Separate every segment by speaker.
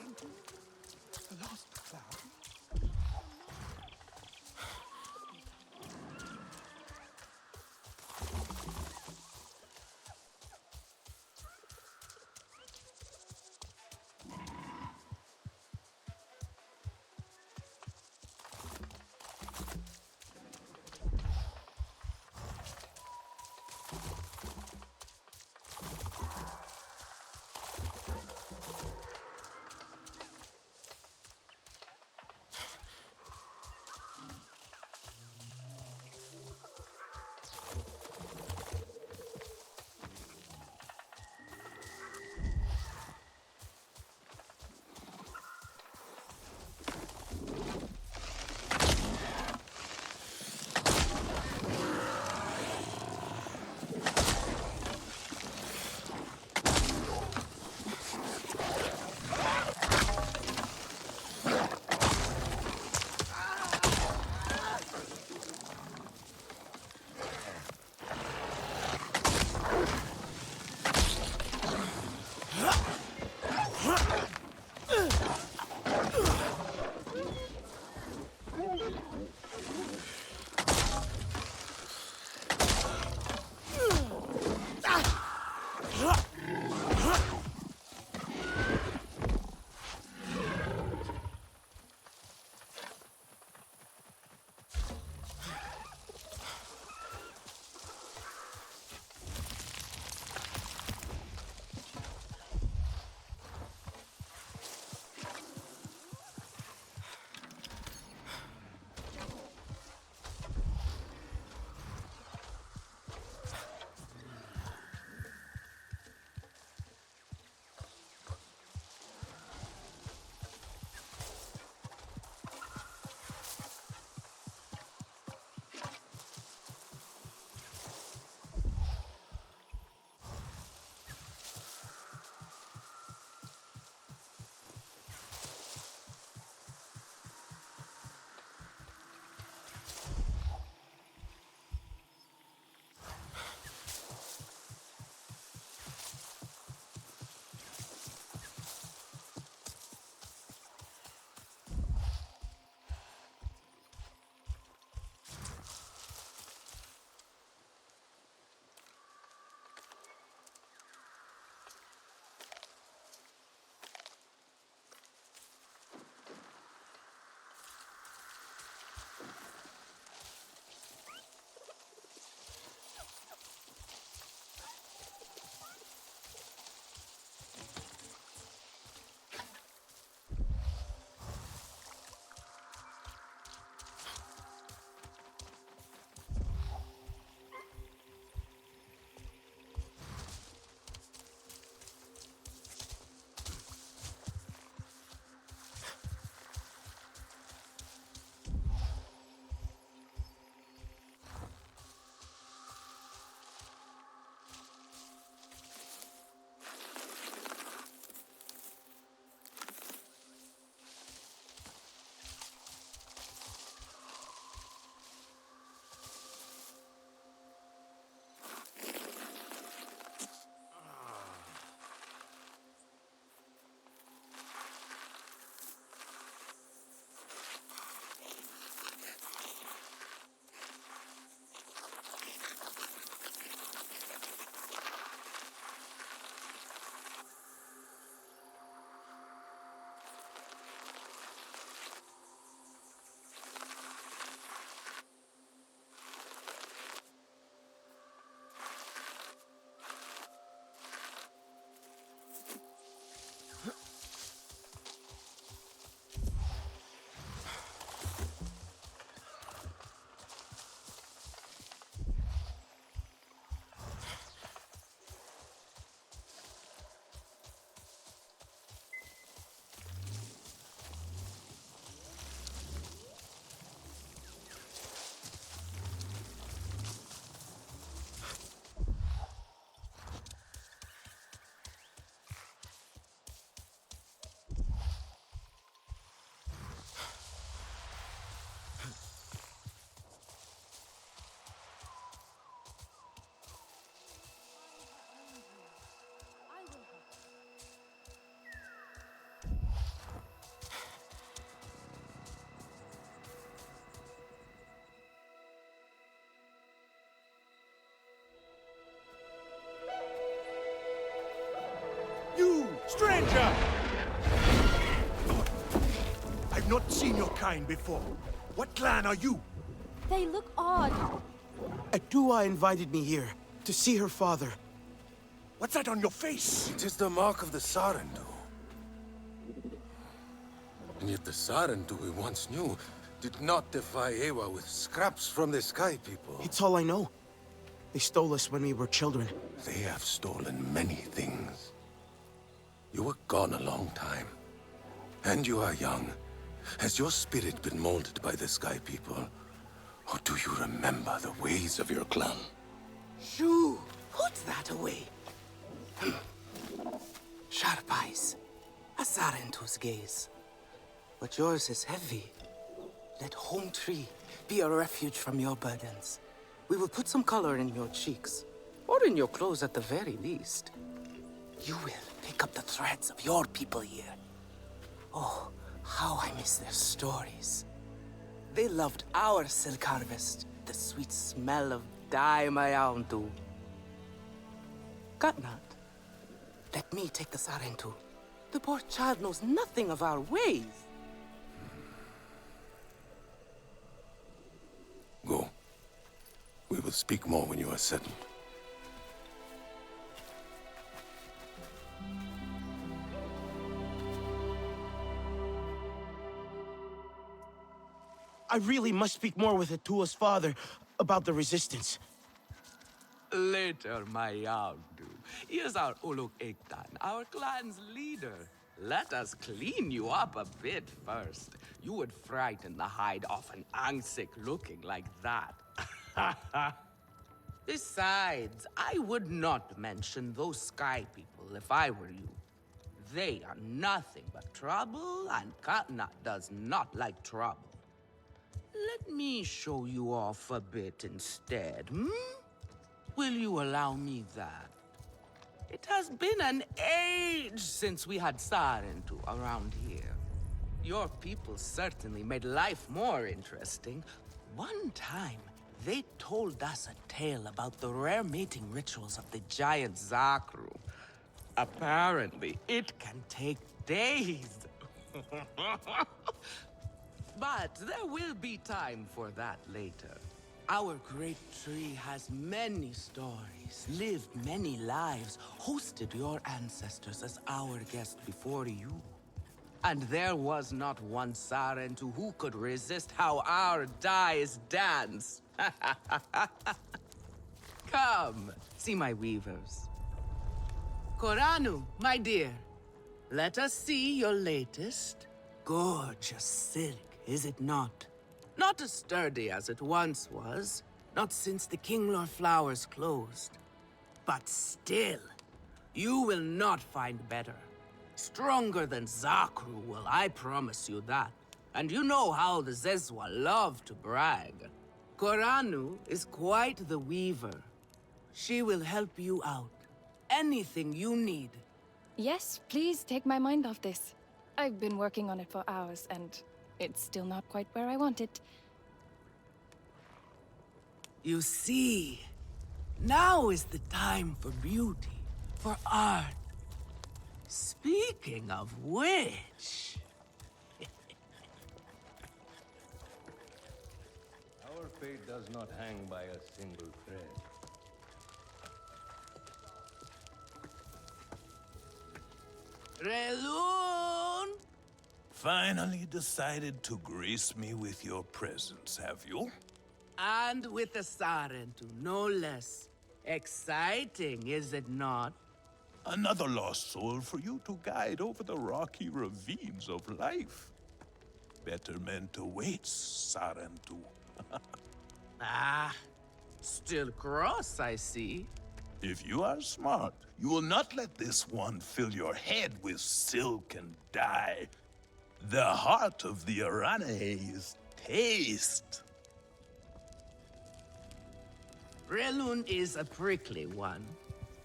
Speaker 1: The last cloud? Stranger! I've not seen your kind before. What clan are you?
Speaker 2: They look odd.
Speaker 3: Eywa invited me here to see her father.
Speaker 1: What's that on your face?
Speaker 4: It is the mark of the Sarentu. And yet the Sarentu we once knew did not defy Eywa with scraps from the Sky People.
Speaker 3: It's all I know. They stole us when we were children.
Speaker 4: They have stolen many things. You were gone a long time. And you are young. Has your spirit been molded by the Sky People? Or do you remember the ways of your clan?
Speaker 5: Shoo! Put that away. Sharp eyes. A Sarentu's gaze. But yours is heavy. Let Hometree be a refuge from your burdens. We will put some color in your cheeks. Or in your clothes at the very least. You will pick up the threads of your people here. Oh, how I miss their stories. They loved our silk harvest, the sweet smell of dye mayauntu. Katnat, let me take the Sarentu. The poor child knows nothing of our ways.
Speaker 4: Go. We will speak more when you are settled.
Speaker 3: I really must speak more with Eywa's father about the resistance.
Speaker 5: Later, my Yauntu. Here's our Uluk Ektan, our clan's leader. Let us clean you up a bit first. You would frighten the hide off an Angsik looking like that. Besides, I would not mention those Sky People if I were you. They are nothing but trouble, and Katnat does not like trouble. Let me show you off a bit instead, Will you allow me that? It has been an age since we had Sarentu around here. Your people certainly made life more interesting. One time, they told us a tale about the rare mating rituals of the giant Zakru. Apparently, it can take days. But there will be time for that later. Our great tree has many stories, lived many lives, hosted your ancestors as our guest before you. And there was not one Sarentu who could resist how our dyes dance. Come, see my weavers. Koranu, my dear, let us see your latest. Gorgeous silk, is it not? Not as sturdy as it once was, not since the Kinglor flowers closed. But still, you will not find better. Stronger than Zakru will, I promise you that. And you know how the Zezwa love to brag. Koranu is quite the weaver. She will help you out. Anything you need.
Speaker 2: Yes, please take my mind off this. I've been working on it for hours, and it's still not quite where I want it.
Speaker 5: You see, now is the time for beauty, for art. Speaking of which...
Speaker 6: Our fate does not hang by a single thread.
Speaker 5: Relun!
Speaker 1: Finally decided to grace me with your presence, have you?
Speaker 5: And with the Sarentu, no less. Exciting, is it not?
Speaker 1: Another lost soul for you to guide over the rocky ravines of life. Betterment awaits, Sarentu.
Speaker 5: Ah, still cross, I see.
Speaker 1: If you are smart, you will not let this one fill your head with silk and dye. The heart of the Aranahe is taste.
Speaker 5: Relun is a prickly one,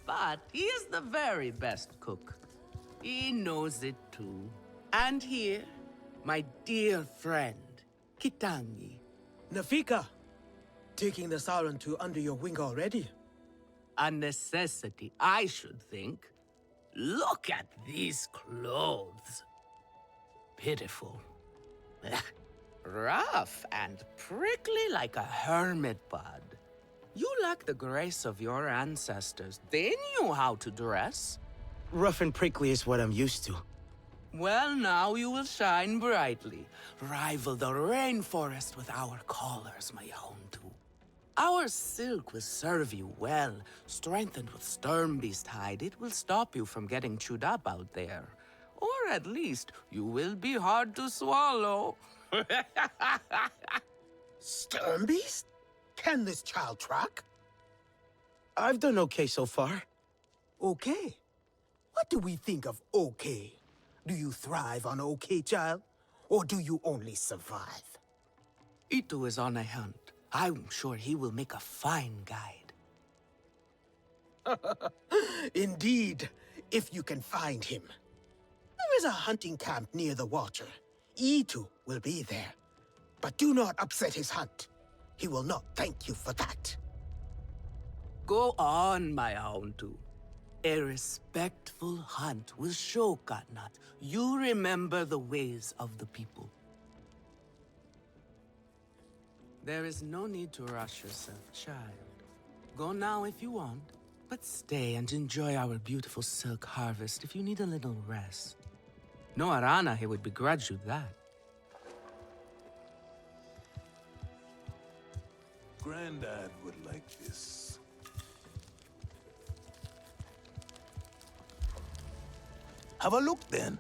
Speaker 5: but he is the very best cook. He knows it too. And here, my dear friend, Kitangi.
Speaker 7: Nafika, taking the Sarentu under your wing already.
Speaker 5: A necessity, I should think. Look at these clothes. Pitiful. Rough and prickly like a hermit bud. You lack the grace of your ancestors. They knew how to dress.
Speaker 3: Rough and prickly is what I'm used to.
Speaker 5: Well, now you will shine brightly. Rival the rainforest with our collars, my Hometree. Our silk will serve you well. Strengthened with Sternbeast hide, it will stop you from getting chewed up out there. Or at least, you will be hard to swallow.
Speaker 7: Sternbeast? Can this child track?
Speaker 3: I've done okay so far.
Speaker 7: Okay. What do we think of okay? Do you thrive on okay, child? Or do you only survive?
Speaker 5: Itu is on a hunt. I'm sure he will make a fine guide.
Speaker 7: Indeed, if you can find him. There is a hunting camp near the Watcher. Itu will be there. But do not upset his hunt. He will not thank you for that.
Speaker 5: Go on, my Hometree. A respectful hunt will show Katnat you remember the ways of the people. There is no need to rush yourself, child. Go now if you want, but stay and enjoy our beautiful silk harvest if you need a little rest. No Aranahe would begrudge you that.
Speaker 1: Granddad would like this. Have a look then.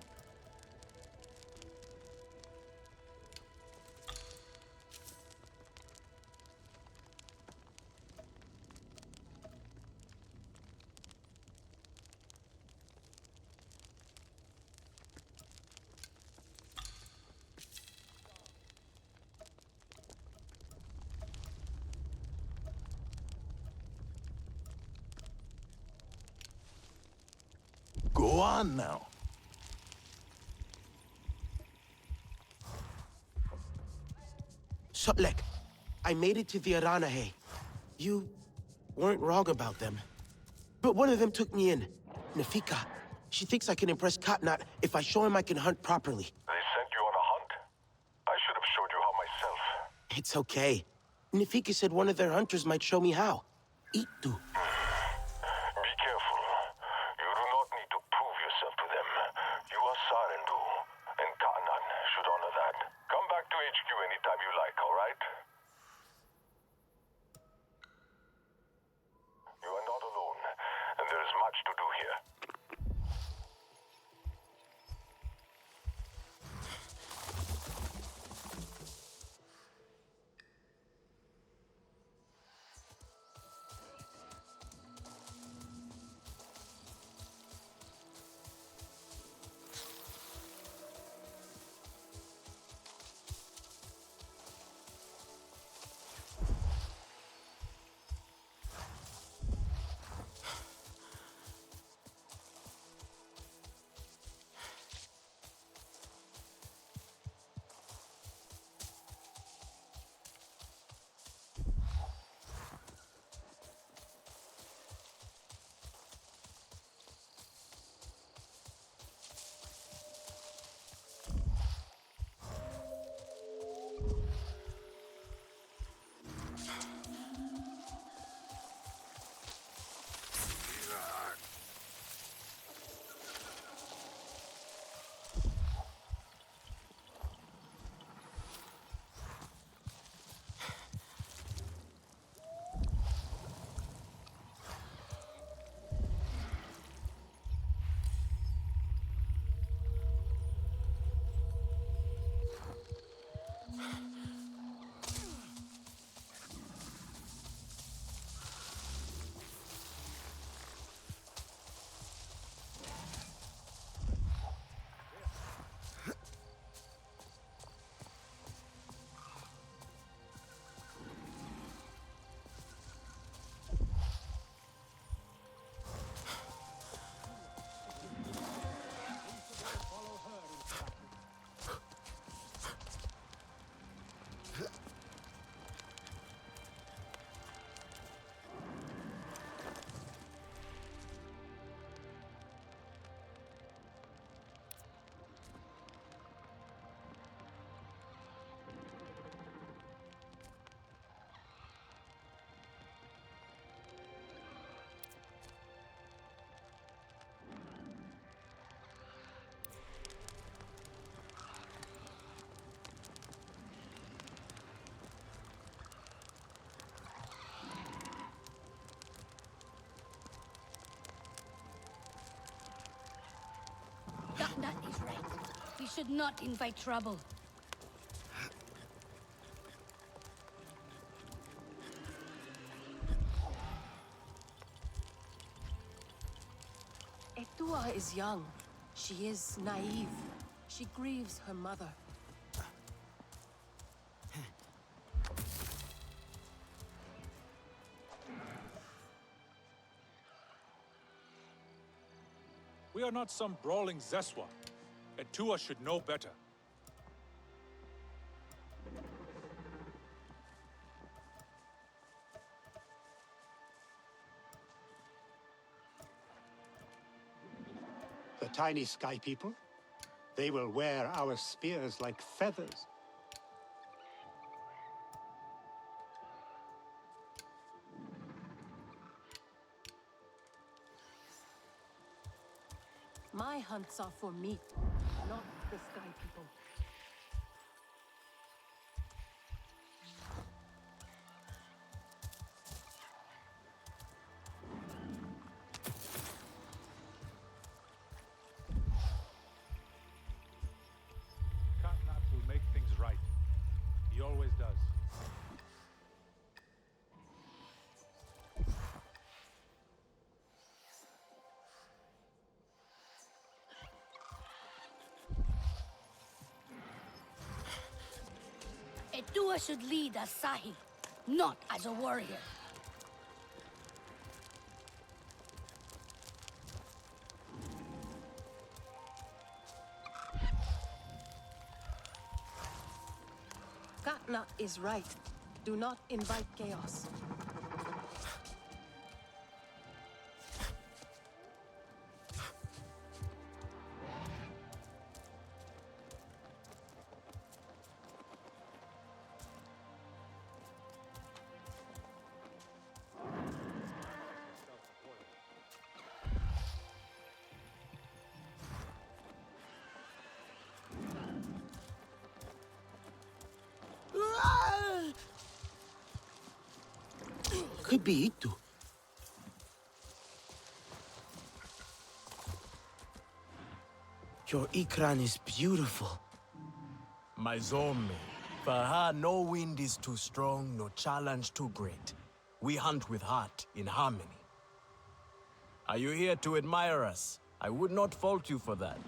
Speaker 1: Go on now.
Speaker 3: Sutlek, I made it to the Aranahe. You weren't wrong about them. But one of them took me in. Nafika. She thinks I can impress Katnat if I show him I can hunt properly.
Speaker 4: They sent you on a hunt? I should have showed you how myself.
Speaker 3: It's okay. Nafika said one of their hunters might show me how. Itu.
Speaker 4: Be careful. You do not need to prove yourself to them. You are Sarendu, and Kanan should honor that. Come back to HQ anytime you like, all right? You are not alone, and there is much to do here.
Speaker 8: That is right. We should not invite trouble.
Speaker 9: Eywa is young. She is naive. She grieves her mother.
Speaker 10: We are not some brawling Zeswa. Eywa should know better.
Speaker 11: The tiny sky people? They will wear our spears like feathers.
Speaker 9: My hunts are for meat, not the sky people.
Speaker 10: Katnat will make things right. He always does.
Speaker 8: Eywa should lead as Sahi, not as a warrior.
Speaker 9: Katna is right. Do not invite chaos.
Speaker 3: Could be Itu. Your Ikran is beautiful.
Speaker 12: My Zome, for her no wind is too strong, no challenge too great. We hunt with heart, in harmony. Are you here to admire us? I would not fault you for that.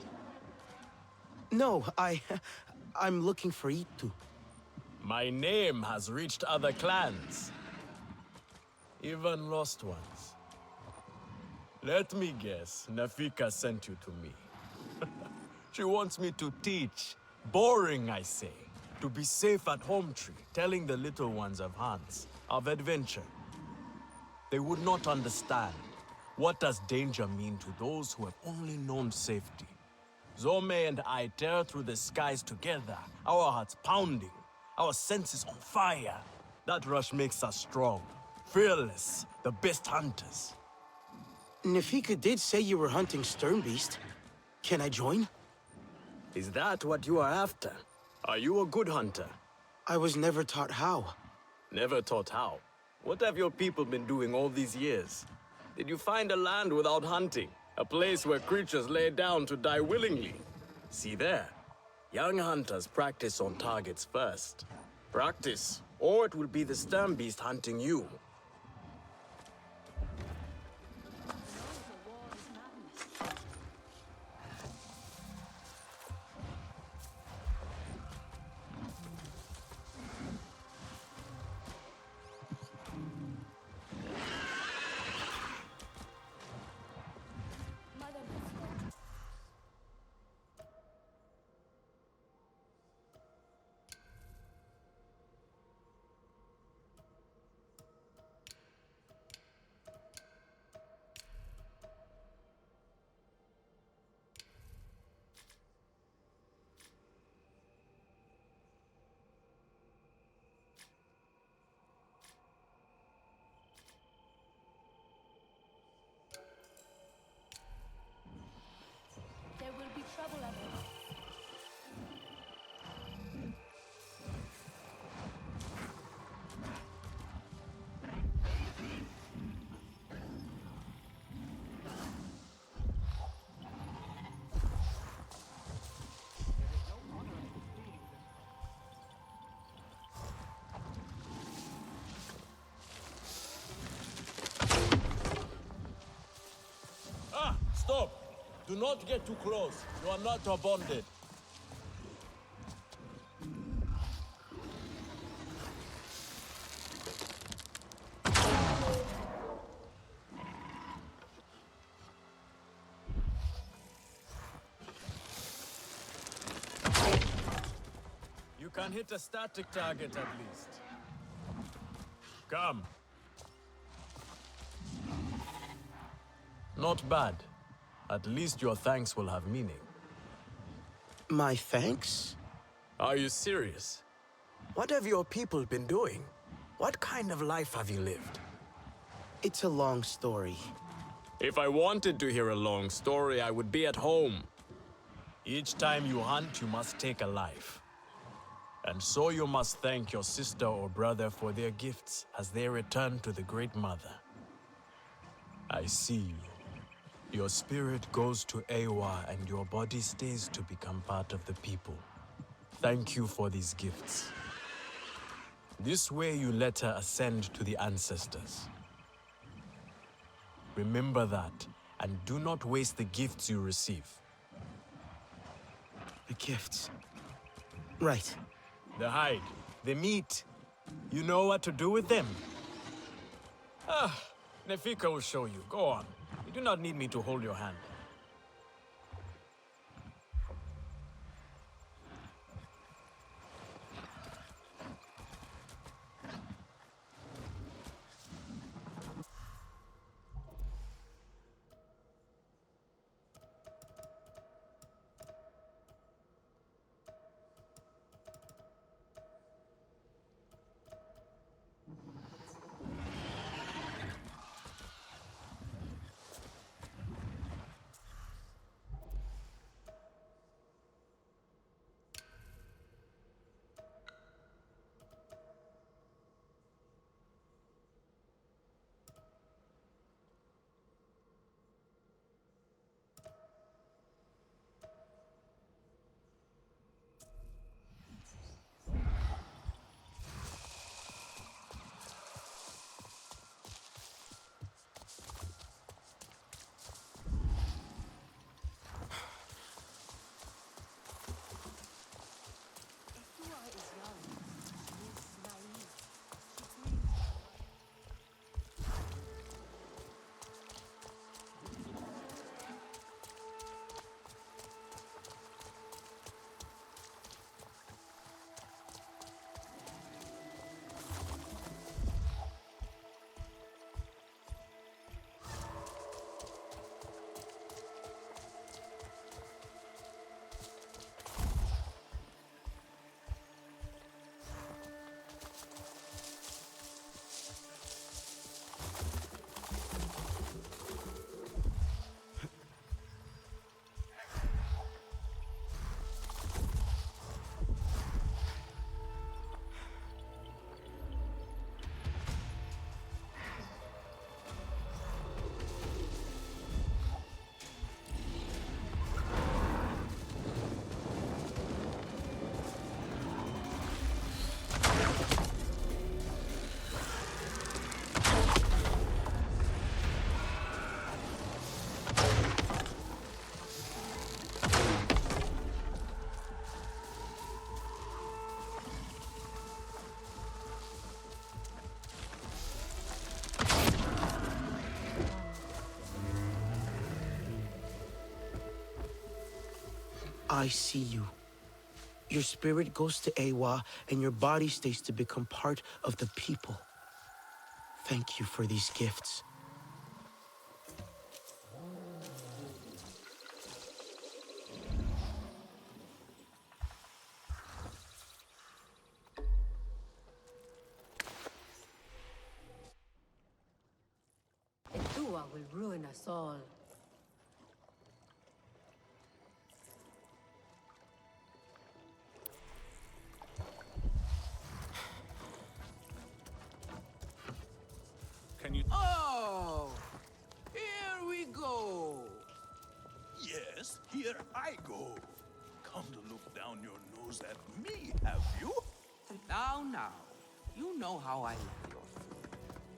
Speaker 3: No, I'm looking for Itu.
Speaker 12: My name has reached other clans. Even lost ones. Let me guess, Nafika sent you to me. She wants me to teach. Boring, I say. To be safe at Hometree, telling the little ones of Hans, of adventure. They would not understand. What does danger mean to those who have only known safety? Zome and I tear through the skies together, our hearts pounding, our senses on fire. That rush makes us strong, fearless, the best hunters.
Speaker 3: Nafika did say you were hunting Sternbeast. Can I join?
Speaker 12: Is that what you are after? Are you a good hunter?
Speaker 3: I was never taught how.
Speaker 12: Never taught how? What have your people been doing all these years? Did you find a land without hunting? A place where creatures lay down to die willingly? See there. Young hunters practice on targets first. Practice, or it will be the Sternbeast hunting you.
Speaker 8: There will be trouble ahead.
Speaker 12: not get too close. You are not bonded. You can hit a static target at least. Come. Not bad. At least your thanks will have meaning.
Speaker 3: My thanks?
Speaker 12: Are you serious? What have your people been doing? What kind of life have you lived?
Speaker 3: It's a long story.
Speaker 12: If I wanted to hear a long story, I would be at home. Each time you hunt, you must take a life. And so you must thank your sister or brother for their gifts as they return to the Great Mother. I see you. Your spirit goes to Eywa and your body stays to become part of the people. Thank you for these gifts. This way you let her ascend to the ancestors. Remember that, and do not waste the gifts you receive.
Speaker 3: The gifts. Right.
Speaker 12: The hide, the meat. You know what to do with them? Nefika will show you. Go on. You do not need me to hold your hand.
Speaker 3: I see you. Your spirit goes to Eywa, and your body stays to become part of the people. Thank you for these gifts.
Speaker 9: Edua will ruin us all.
Speaker 10: Can you...
Speaker 5: Oh! Here we go!
Speaker 1: Yes, here I go. Come to look down your nose at me, have you?
Speaker 5: Now, you know how I love your food.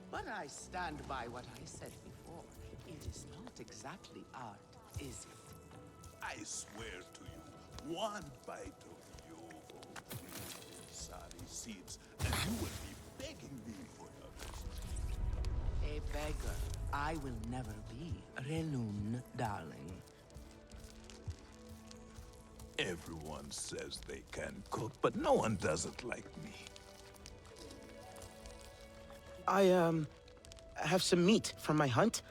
Speaker 5: But I stand by what I said before. It is not exactly art, is it?
Speaker 1: I swear to you, one bite of yovo sari seeds, and you will be begging me for your business.
Speaker 5: A beggar. I will never be. Relun, darling.
Speaker 1: Everyone says they can cook, but no one does it like me.
Speaker 3: I have some meat from my hunt.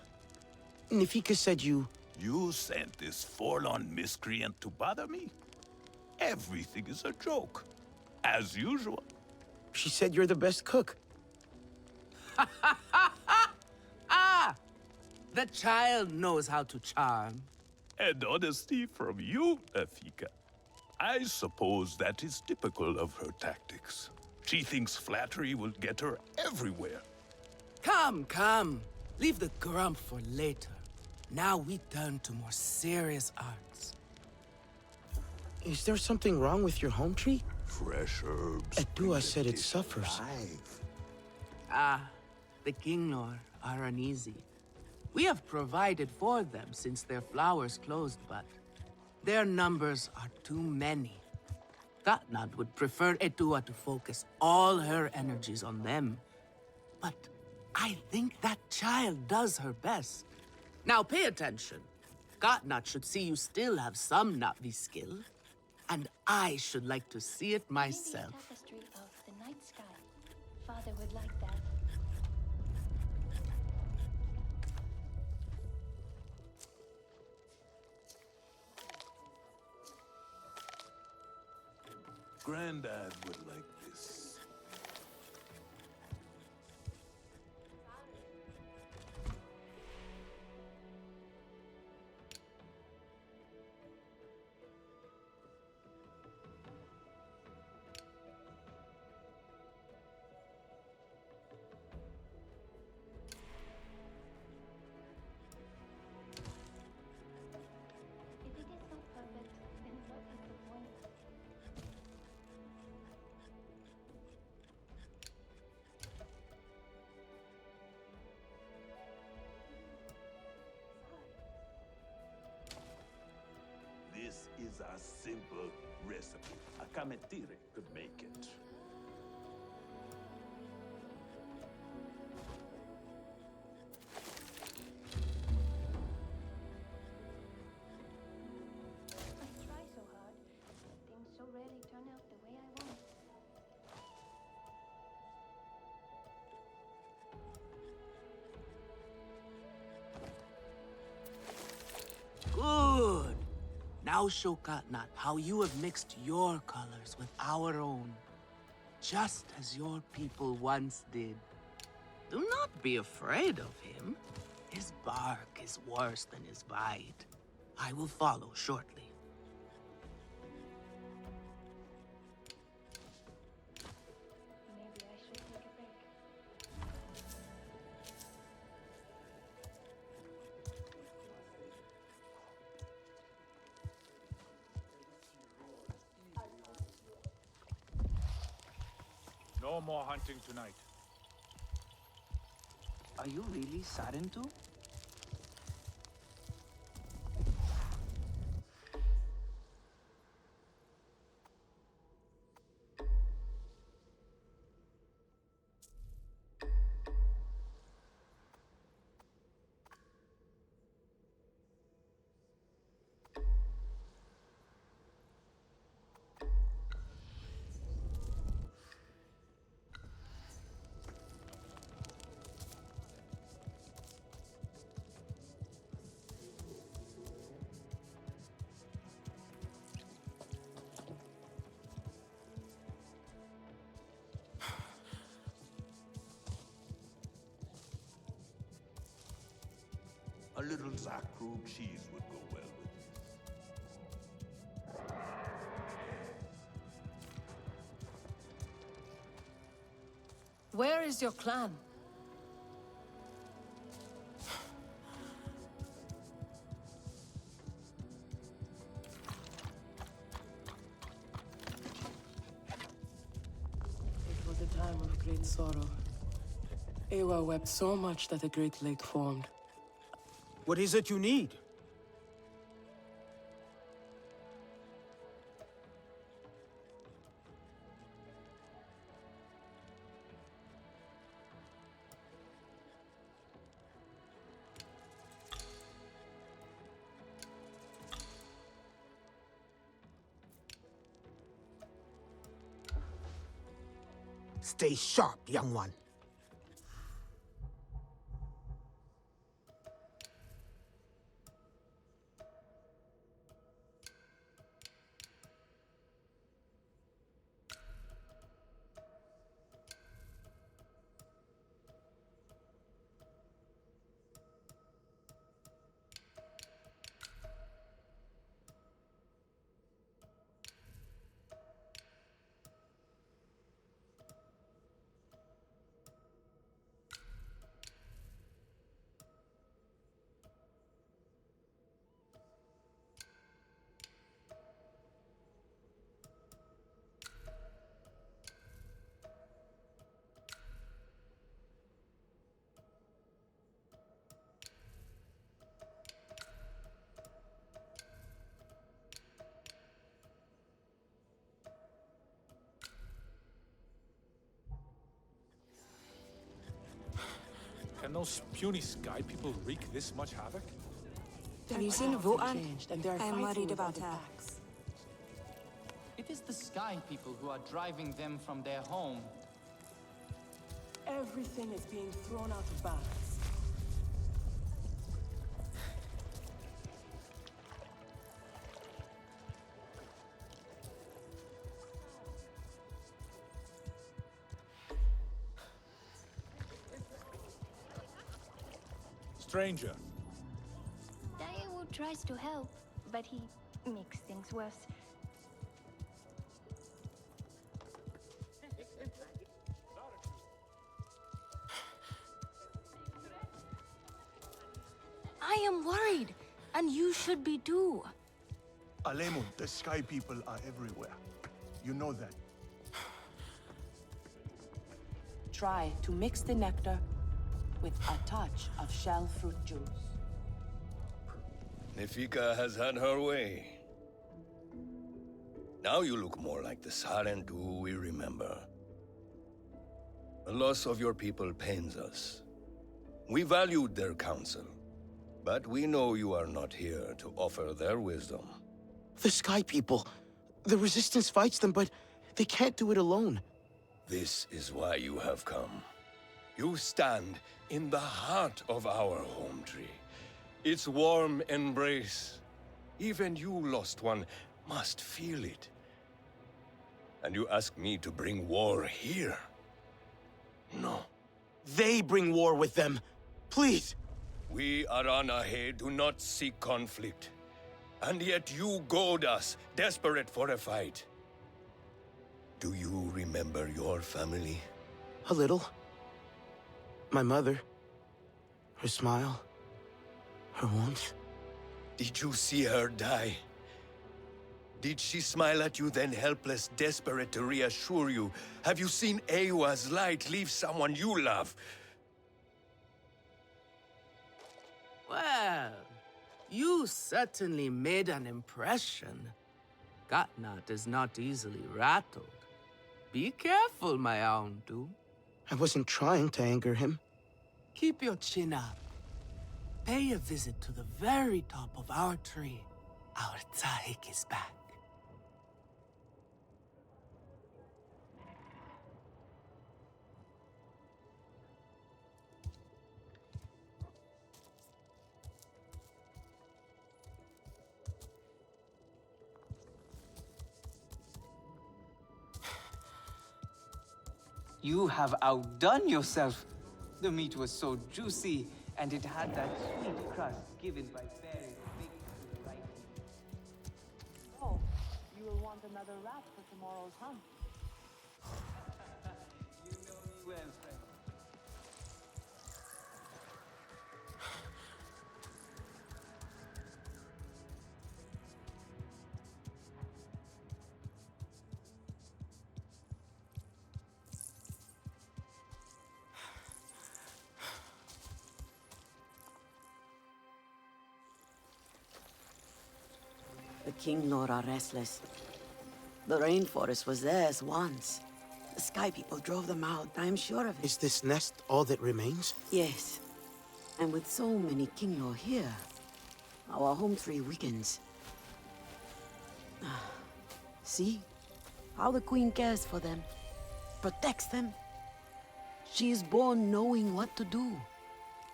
Speaker 3: Nafika said you...
Speaker 1: You sent this forlorn miscreant to bother me? Everything is a joke. As usual.
Speaker 3: She said you're the best cook.
Speaker 5: Ah! The child knows how to charm.
Speaker 1: And honesty from you, Nafika. I suppose that is typical of her tactics. She thinks flattery will get her everywhere.
Speaker 5: Come, come. Leave the grump for later. Now we turn to more serious arts.
Speaker 3: Is there something wrong with your home tree?
Speaker 1: Fresh herbs.
Speaker 3: Adua said it suffers.
Speaker 5: Ah, the Kinglor are uneasy. We have provided for them since their flowers closed, but their numbers are too many. Katnat would prefer Etua to focus all her energies on them. But I think that child does her best. Now pay attention. Katnat should see you still have some Na'vi skill, and I should like to see it myself.
Speaker 13: Maybe a tapestry of the night sky. Father would like that.
Speaker 1: Granddad would like this.
Speaker 13: If it is so perfect, then what is the point?
Speaker 1: This is a simple recipe. A kametire could make it.
Speaker 13: I try so hard, but things so rarely turn out the way I want.
Speaker 5: Good. Now show Katnat how you have mixed your colors with our own, just as your people once did. Do not be afraid of him. His bark is worse than his bite. I will follow shortly.
Speaker 13: Maybe I should take a break.
Speaker 10: No more hunting tonight.
Speaker 14: Are you really saddened too?
Speaker 1: A little Zakrub cheese would go well with this.
Speaker 9: Where is your clan?
Speaker 15: It was a time of great sorrow. Eywa wept so much that a great lake formed.
Speaker 7: What is it you need? Stay sharp, young one.
Speaker 10: Can those puny sky people wreak this much havoc?
Speaker 16: Have you seen Votan?
Speaker 17: I'm worried about her.
Speaker 14: It is the sky people who are driving them from their home.
Speaker 15: Everything is being thrown out of balance.
Speaker 10: Stranger.
Speaker 13: Daewoo tries to help, but he makes things worse.
Speaker 17: I am worried, and you should be too.
Speaker 18: Alemu, the sky people are everywhere. You know that.
Speaker 15: Try to mix the nectar with a touch of shell fruit juice.
Speaker 4: Nefika has had her way. Now you look more like the Sarent who we remember. The loss of your people pains us. We valued their counsel, but we know you are not here to offer their wisdom.
Speaker 3: The Sky People. The Resistance fights them, but they can't do it alone.
Speaker 4: This is why you have come. You stand in the heart of our Hometree. Its warm embrace. Even you, lost one, must feel it. And you ask me to bring war here? No.
Speaker 3: They bring war with them. Please.
Speaker 4: We Aranahe do not seek conflict. And yet you goad us, desperate for a fight. Do you remember your family?
Speaker 3: A little. My mother. Her smile. Her warmth.
Speaker 4: Did you see her die? Did she smile at you then helpless, desperate to reassure you? Have you seen Eywa's light leave someone you love?
Speaker 5: Well, you certainly made an impression. Katnat is not easily rattled. Be careful, my Aundu.
Speaker 3: I wasn't trying to anger him.
Speaker 5: Keep your chin up. Pay a visit to the very top of our tree. Our Tsahik is back.
Speaker 14: You have outdone yourself. The meat was so juicy, and it had that sweet crust given by fairies baked to the right.
Speaker 15: Oh, you will want another rat for tomorrow's hunt.
Speaker 14: You know me well, friend.
Speaker 19: The King Lord are restless. The rainforest was theirs once. The Sky People drove them out, I'm sure of it.
Speaker 3: Is this nest all that remains?
Speaker 19: Yes. And with so many King Lord here, our Hometree weakens. See? How the Queen cares for them. protects them. She is born knowing what to do,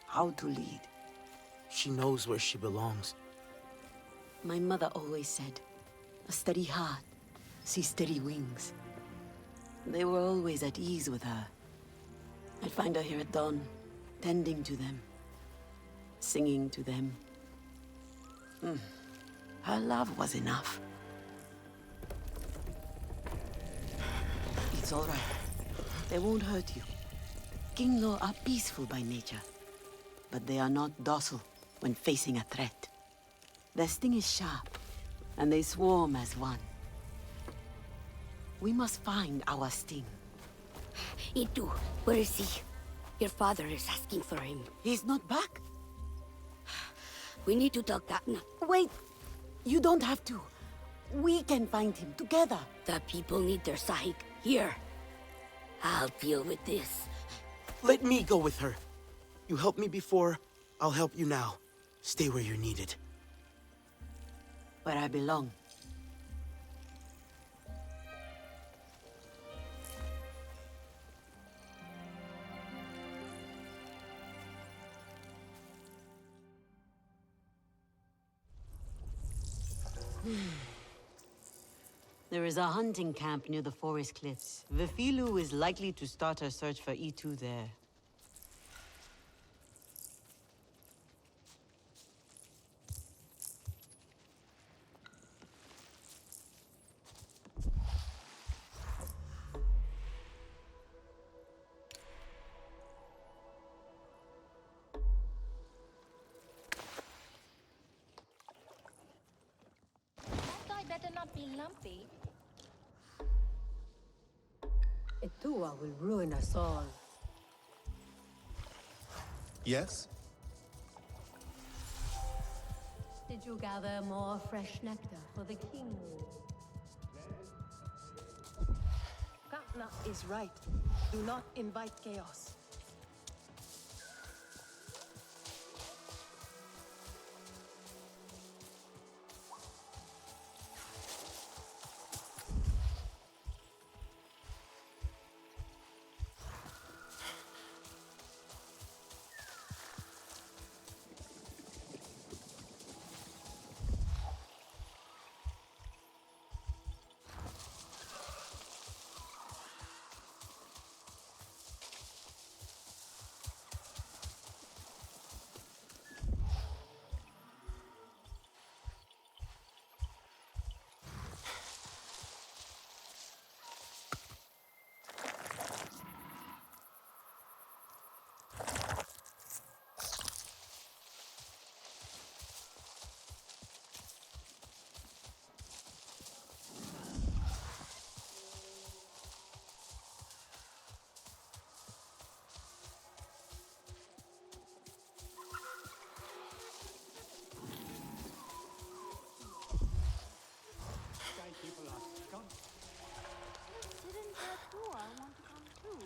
Speaker 19: how to lead.
Speaker 3: She knows where she belongs.
Speaker 19: My mother always said, a steady heart sees steady wings. They were always at ease with her. I'd find her here at dawn, tending to them, singing to them. Her love was enough. It's all right. They won't hurt you. Kinglor are peaceful by nature, but they are not docile when facing a threat. Their sting is sharp, and they swarm as one. We must find our sting.
Speaker 8: Itu, where is he? Your father is asking for him.
Speaker 19: He's not back?
Speaker 8: We need to talk that now.
Speaker 19: Wait! You don't have to. We can find him together.
Speaker 8: The people need their Sahik here. I'll deal with this.
Speaker 3: Let me go with her. You helped me before, I'll help you now. Stay where you're needed.
Speaker 19: Where I belong. There is a hunting camp near the forest cliffs. Vifilu is likely to start her search for E2 there.
Speaker 13: That guy better not be lumpy.
Speaker 16: Etua will ruin us all.
Speaker 18: Yes?
Speaker 16: Did you gather more fresh nectar for the king?
Speaker 9: Katna is right. Do not invite chaos.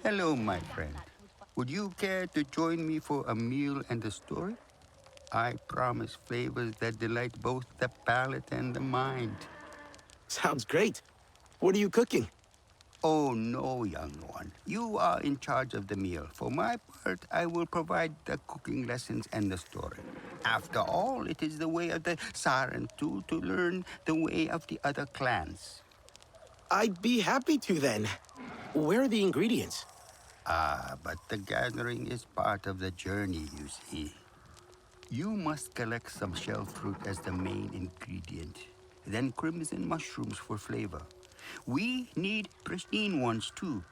Speaker 20: Hello, my friend. Would you care to join me for a meal and a story? I promise flavors that delight both the palate and the mind.
Speaker 3: Sounds great. What are you cooking?
Speaker 20: Oh, no, young one. You are in charge of the meal. For my part, I will provide the cooking lessons and the story. After all, it is the way of the Sarentu to learn the way of the other clans.
Speaker 3: I'd be happy to then. Where are the ingredients?
Speaker 20: But the gathering is part of the journey, you see. You must collect some shell fruit as the main ingredient, then crimson mushrooms for flavor. We need pristine ones too.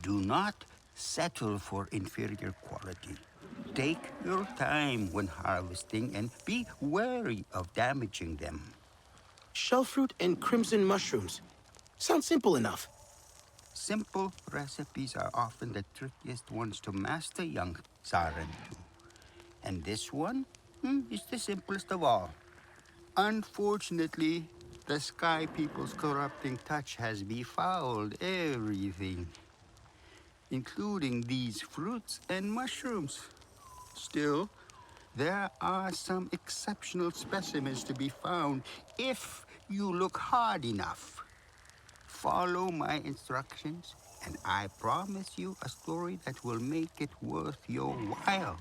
Speaker 20: Do not settle for inferior quality. Take your time when harvesting and be wary of damaging them.
Speaker 3: Shell fruit and crimson mushrooms. Sounds simple enough.
Speaker 20: Simple recipes are often the trickiest ones to master, young Sarentu. And this one is the simplest of all. Unfortunately, the Sky People's corrupting touch has befouled everything, including these fruits and mushrooms. Still, there are some exceptional specimens to be found if you look hard enough. Follow my instructions, And I promise you a story that will make it worth your while.